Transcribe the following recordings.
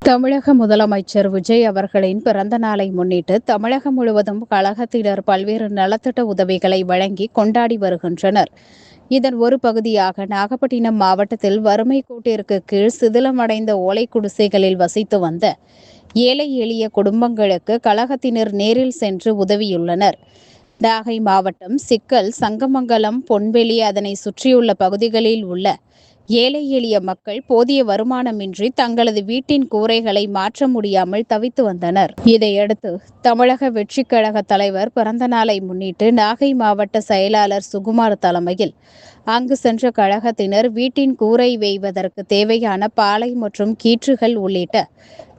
தமிழக முதலமைச்சர் விஜய் அவர்களின் பிறந்த நாளை முன்னிட்டு தமிழகம் முழுவதும் கழகத்தினர் பல்வேறு நலத்திட்ட உதவிகளை வழங்கி கொண்டாடி வருகின்றனர். இதன் ஒரு பகுதியாக நாகப்பட்டினம் மாவட்டத்தில் வறுமை கோட்டிற்கு கீழ் சிதிலமடைந்த ஓலை குடிசைகளில் வசித்து வந்த ஏழை எளிய குடும்பங்களுக்கு கழகத்தினர் நேரில் சென்று உதவியுள்ளனர். நாகை மாவட்டம் சிக்கல், சங்கமங்கலம், பொன்வெளி அதனை சுற்றியுள்ள பகுதிகளில் உள்ள ஏழை எளிய மக்கள் போதிய வருமானமின்றி தங்களது வீட்டின் கூரைகளை மாற்ற முடியாமல் தவித்து வந்தனர். இதையடுத்து தமிழக வெற்றிக் கழக தலைவர் பிறந்த நாளை முன்னிட்டு நாகை மாவட்ட செயலாளர் சுகுமார் தலைமையில் அங்கு சென்ற கழகத்தினர் வீட்டின் கூரை வேய்வதற்கு தேவையான பாலை மற்றும் கீற்றுகள் உள்ளிட்ட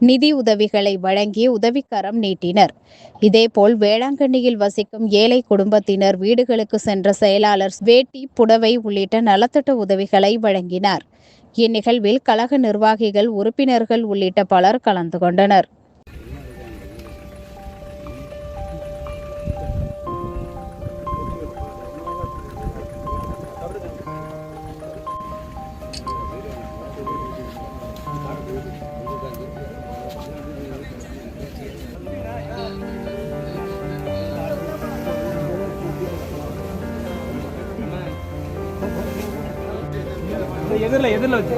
நிதி உதவிகளை வழங்கி உதவிக்கரம் நீட்டினர். இதேபோல் வேளாங்கண்ணியில் வசிக்கும் ஏழை குடும்பத்தினர் வீடுகளுக்கு சென்ற செயலாளர் வேட்டி, புடவை உள்ளிட்ட நலத்திட்ட உதவிகளை வழங்கினார். இந்நிகழ்வில் கழக நிர்வாகிகள், உறுப்பினர்கள் உள்ளிட்ட பலர் கலந்து கொண்டனர். எதிரில் வச்சு